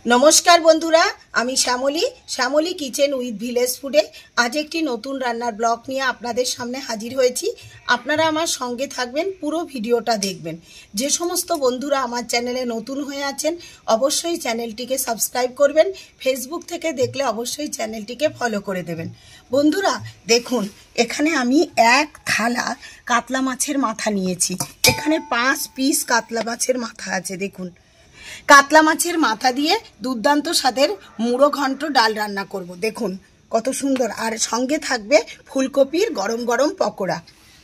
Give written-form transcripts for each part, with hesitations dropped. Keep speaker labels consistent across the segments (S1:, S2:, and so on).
S1: নমস্কার বন্ধুরা, আমি শ্যামলী কিচেন উইথ ভিলেজ ফুডে আজ একটি নতুন রান্নার ব্লগ নিয়ে আপনাদের সামনে হাজির হয়েছি। আপনারা আমার সঙ্গে থাকবেন, পুরো ভিডিওটা দেখবেন। যে সমস্ত বন্ধুরা আমার চ্যানেলে নতুন হয়ে আছেন অবশ্যই চ্যানেলটিকে সাবস্ক্রাইব করবেন। ফেসবুক থেকে দেখলে অবশ্যই চ্যানেলটিকে ফলো করে দেবেন। বন্ধুরা দেখুন, এখানে আমি এক থালা কাতলা মাছের মাথা নিয়েছি। এখানে 5 পিস কাতলা মাছের মাথা আছে। দেখুন, কাতলা মাছের মাথা দিয়ে দুর্দান্ত স্বাদের মুড়ো ঘন্ট ডাল রান্না করব। দেখুন কত সুন্দর, আর সঙ্গে থাকবে ফুলকপির গরম গরম পকোড়া।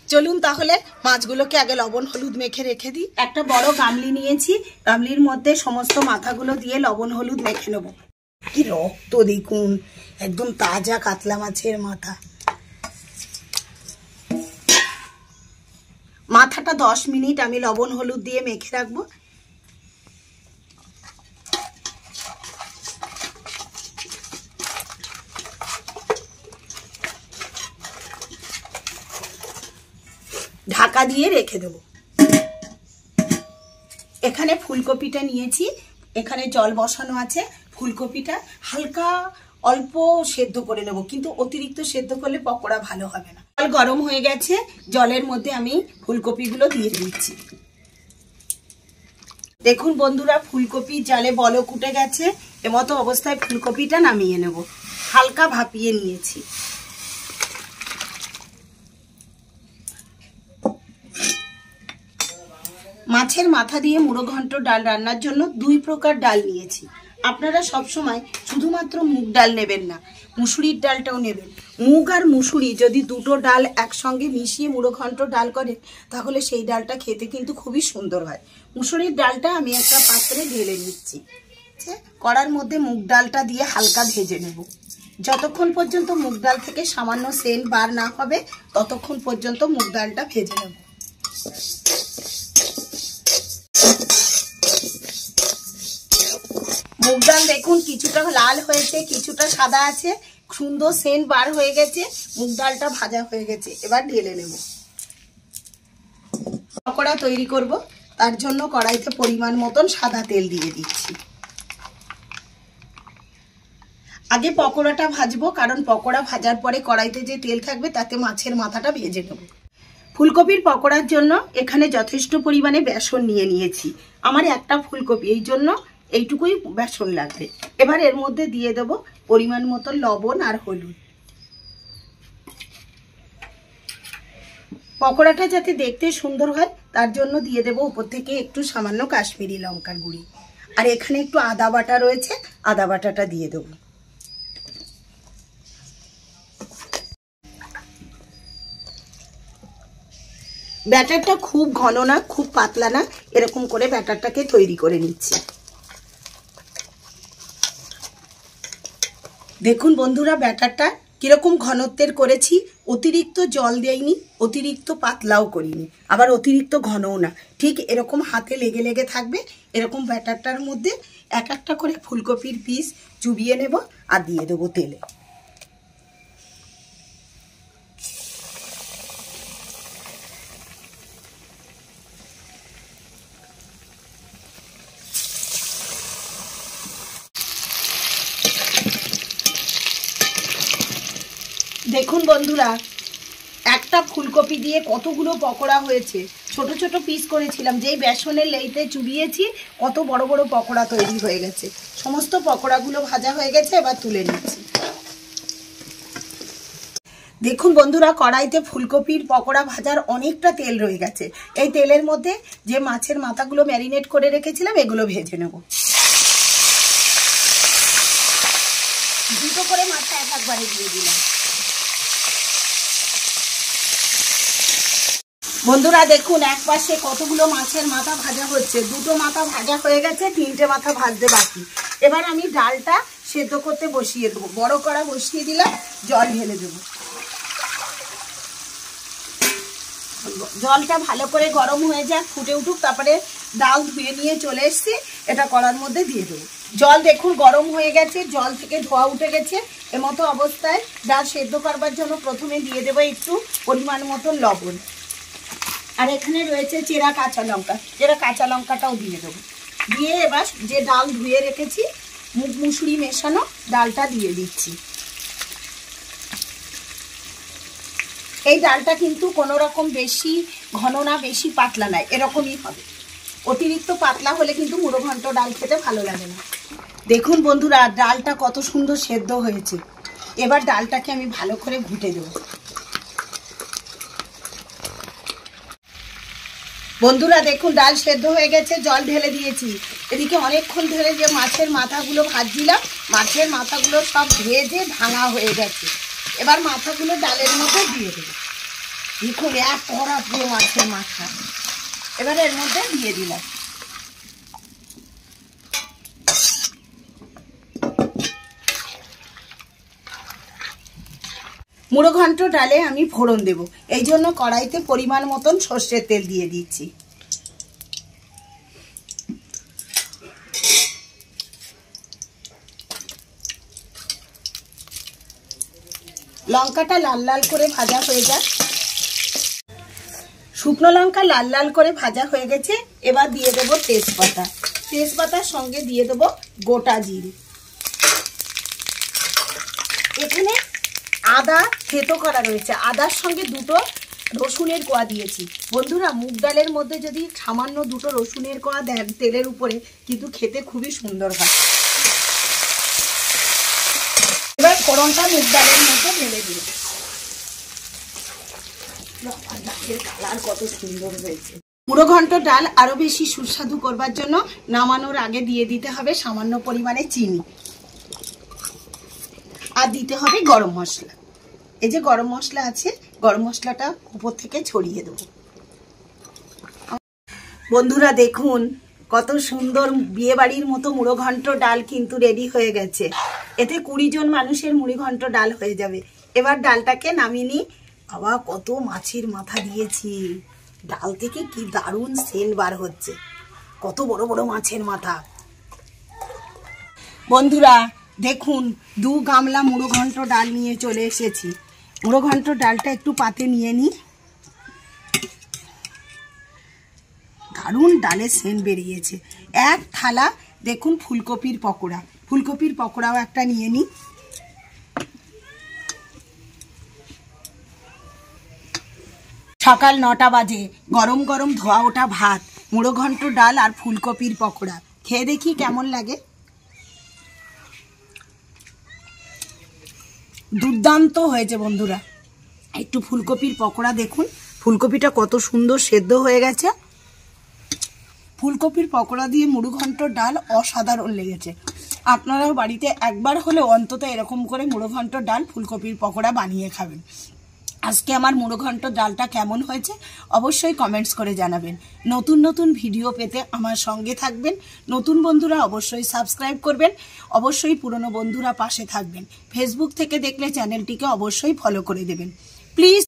S1: চলুন তাহলে মাছগুলোকে আগে লবণ হলুদ মেখে রেখে দিই। একটা বড় গামলি নিয়েছি, গামলির মধ্যে সমস্ত মাথাগুলো দিয়ে লবণ হলুদ মেখে নেব। কি রক্ত দেখুন, একদম তাজা কাতলা মাছের মাথা। মাথাটা 10 মিনিট আমি লবণ হলুদ দিয়ে মেখে রাখবো। ঢাকা দিয়ে রেখে দেব। এখানে ফুলকপিটা নিয়েছি, এখানে জল বসানো আছে। ফুলকপিটা হালকা অল্প সেদ্ধ করে নেব, কিন্তু অতিরিক্ত সেদ্ধ করলে পকোড়া ভালো হবে না। জল গরম হয়ে গেছে, জলের মধ্যে আমি ফুলকপিগুলো দিয়ে দিচ্ছি। দেখুন বন্ধুরা, ফুলকপি জালে বলক উঠে গেছে। এমতো অবস্থায় ফুলকপিটা নামিয়ে নেব। হালকা ভাপিয়ে নিয়েছি। মাছের মাথা দিয়ে মুড়ো ঘন্ট ডাল রান্নার জন্য 2 প্রকার ডাল নিয়েছি। আপনারা সবসময় শুধুমাত্র মুগ ডাল নেবেন না, মুসুরির ডালটাও নেবেন। মুগ আর মুসুরি যদি দুটো ডাল একসঙ্গে মিশিয়ে মুড়ো ঘন্ট ডাল করেন তাহলে সেই ডালটা খেতে কিন্তু খুবই সুন্দর হয়। মুসুরির ডালটা আমি একটা পাত্রে ঢেলে নিচ্ছি। কড়ার মধ্যে মুগ ডালটা দিয়ে হালকা ভেজে নেব। যতক্ষণ পর্যন্ত মুগ ডাল থেকে সামান্য সেন্ট বার না হবে ততক্ষণ পর্যন্ত মুগ ডালটা ভেজে নেব। মুগ ডাল দেখুন কিছুটা লাল হয়েছে, কিছুটা সাদা আছে, সুন্দর সেন্ট বার হয়ে গেছে, মুগ ডালটা ভাজা হয়ে গেছে। এবার ঢেলে নেব। পকোড়া তৈরি করব, তার জন্য কড়াইতে পরিমাণ মতন সাদা তেল দিয়ে দিচ্ছি। আগে পকোড়াটা ভাজবো, কারণ পকোড়া ভাজার পরে কড়াইতে যে তেল থাকবে তাতে মাছের মাথাটা ভেজে নেব। ফুলকপির পকোড়ার জন্য এখানে যথেষ্ট পরিমাণে বেসন নিয়ে নিয়েছি। আমার একটা ফুলকপি, এই জন্য এইটুকুই বেসন লাগবে। এবার এর মধ্যে দিয়ে দেব পরিমাণ মতো লবণ আর হলুদ। পকোড়াটা যাতে দেখতে সুন্দর হয় তার জন্য দিয়ে দেব উপর থেকে একটু সামান্য কাশ্মীরি লঙ্কার গুঁড়ি। আর এখানে একটু আদা বাটা রয়েছে, আদা বাটাটা দিয়ে দেব। ব্যাটারটা খুব ঘন না, খুব পাতলা না, এরকম করে ব্যাটারটাকে তৈরি করে নিচ্ছি। দেখুন বন্ধুরা, ব্যাটারটা কিরকম ঘনত্বের করেছি। অতিরিক্ত জল দেইনি, অতিরিক্ত পাতলাও করিনি, আবার অতিরিক্ত ঘনও না। ঠিক এরকম হাতে লেগে লেগে থাকবে। এরকম ব্যাটারটার মধ্যে এক একটা করে ফুলকপির পিস চুবিয়ে নেব আর দিয়ে দেবো তেলে। দেখুন বন্ধুরা, একটা ফুলকপি দিয়ে কতগুলো পকোড়া হয়েছে। ছোট ছোট পিস করেছিলাম, যেই বেসনের লেইতে চুবিয়েছি কত বড় বড় পকোড়া তৈরি হয়ে গেছে। সমস্ত পকোড়াগুলো ভাজা হয়ে গেছে, এবার তুলে নিচ্ছি। দেখুন বন্ধুরা, কড়াইতে ফুলকপির পকোড়া ভাজার অনেকটা তেল রয়ে গেছে। এই তেলের মধ্যে যে মাছের মাথাগুলো ম্যারিনেট করে রেখেছিলাম এগুলো ভেজে নেব। দুটো করে মাথা একবারে দিয়ে দিলাম। বন্ধুরা দেখুন, এক পাশে কতগুলো মাছের মাথা ভাজা হচ্ছে। দুটো মাথা ভাজা হয়ে গেছে, 3টে মাথা ভাজতে বাকি। এবার আমি ডালটা সেদ্ধ করতে বসিয়ে দেবো। বড় কড়া বসিয়ে দিলাম, জল ঢেলে দেবো। জলটা ভালো করে গরম হয়ে যাক, ফুটে উঠুক, তারপরে ডাল ধুয়ে নিয়ে চলে এসছি, এটা কড়ার মধ্যে দিয়ে দেবো। জল দেখুন গরম হয়ে গেছে, জল থেকে ধোয়া উঠে গেছে। এমতো অবস্থায় ডাল সেদ্ধ করবার জন্য প্রথমে দিয়ে দেবো একটু পরিমাণ মতো লবণ। আর এখানে রয়েছে চেরা কাঁচা লঙ্কা, চেরা কাঁচা লঙ্কাটাও দিয়ে দেবো। দিয়ে এবার যে ডাল ধুয়ে রেখেছি মুগ মুসুরি মেশানো ডালটা দিয়ে দিচ্ছি। এই ডালটা কিন্তু কোনো রকম বেশি ঘন না বেশি পাতলা না, এরকমই হবে। অতিরিক্ত পাতলা হলে কিন্তু মুড়ো ঘন্ট ডাল খেতে ভালো লাগে না। দেখুন বন্ধুরা, ডালটা কত সুন্দর সেদ্ধ হয়েছে। এবার ডালটাকে আমি ভালো করে ঘুটে দেব। বন্ধুরা দেখুন, ডাল সেদ্ধ হয়ে গেছে, জল ঢেলে দিয়েছি। এদিকে অনেকক্ষণ ধরে যে মাছের মাথাগুলো ভাজছিলাম, মাছের মাথাগুলো সব ভেজে ভাঙা হয়ে গেছে। এবার মাথাগুলো ডালের মধ্যে দিয়ে দেব। দেখুন এক কড়া পুরো মাছের মাথা এবার এর মধ্যে দিয়ে দিলাম। মুড়ো ঘন্ট ডালে আমি ফোড়ন দেব, এই জন্য কড়াইতে পরিমাণ মতন সর্ষের তেল দিয়ে দিচ্ছি। লঙ্কাটা লাল লাল করে ভাজা হয়ে যায়। শুকনো লঙ্কা লাল লাল করে ভাজা হয়ে গেছে। এবার দিয়ে দেব তেজপাতা, তেজপাতার সঙ্গে দিয়ে দেব গোটা জিরে। এখানে আদা থেতো করা রয়েছে, আদার সঙ্গে দুটো রসুনের কোয়া দিয়েছি। বন্ধুরা, মুগ ডালের মধ্যে যদি সামান্য দুটো রসুনের কোয়া দেন তেলের উপরে, কিন্তু খেতে খুবই সুন্দর হয়। এবার ফোড়নটা মুগ ডালের মধ্যে ঢেলে দিল। কালার কত সুন্দর হয়েছে। মুড়ো ঘন্ট ডাল আরো বেশি সুস্বাদু করবার জন্য নামানোর আগে দিয়ে দিতে হবে সামান্য পরিমাণে চিনি, আর দিতে হবে গরম মশলা। এই যে গরম মশলা আছে, গরম মশলাটা উপর থেকে ছড়িয়ে দেব। বন্ধুরা দেখুন, কত সুন্দর বিয়ে বাড়ির মতো মুড়ো ঘন্ট ডাল কিন্তু রেডি হয়ে গেছে। এতে 20 জন মানুষের মুড়ি ঘন্ট ডাল হয়ে যাবে। এবার ডালটাকে নামিয়ে নিই। বাবা, কত মাছের মাথা দিয়েছি, ডাল থেকে কি দারুণ সেন্ট বার হচ্ছে। কত বড় বড় মাছের মাথা। বন্ধুরা দেখুন, 2 গামলা মুড়ো ঘন্ট ডাল নিয়ে চলে এসেছি। মুড়ো ঘন্ট ডালটা একটু পাতে নিয়ে নিই। দারুণ ডালের সেন্ট বেরিয়েছে। এক থালা দেখুন ফুলকপির পকোড়া, ফুলকপির পকোড়াও একটা নিয়ে নিই। সকাল 9টা বাজে, গরম গরম ধোয়া ওঠা ভাত, মুড়ো ঘন্ট ডাল আর ফুলকপির পকোড়া। খেয়ে দেখি কেমন লাগে। দুর্দান্ত হয়েছে বন্ধুরা। একটু ফুলকপির পকোড়া দেখুন, ফুলকপিটা কত সুন্দর সেদ্ধ হয়ে গেছে। ফুলকপির পকোড়া দিয়ে মুড়ো ঘন্ট ডাল অসাধারণ লেগেছে। আপনারাও বাড়িতে একবার হলেও অন্তত এরকম করে মুড়ো ঘন্ট ডাল ফুলকপির পকোড়া বানিয়ে খাবেন। আজকে আমার মুড়ো ঘন্ট ডালটা কেমন হয়েছে অবশ্যই কমেন্টস করে জানাবেন। নতুন নতুন ভিডিও পেতে আমার সঙ্গে থাকবেন। নতুন বন্ধুরা অবশ্যই সাবস্ক্রাইব করবেন, অবশ্যই পুরনো বন্ধুরা পাশে থাকবেন। ফেসবুক থেকে দেখলে চ্যানেলটিকে অবশ্যই ফলো করে দেবেন প্লিজ।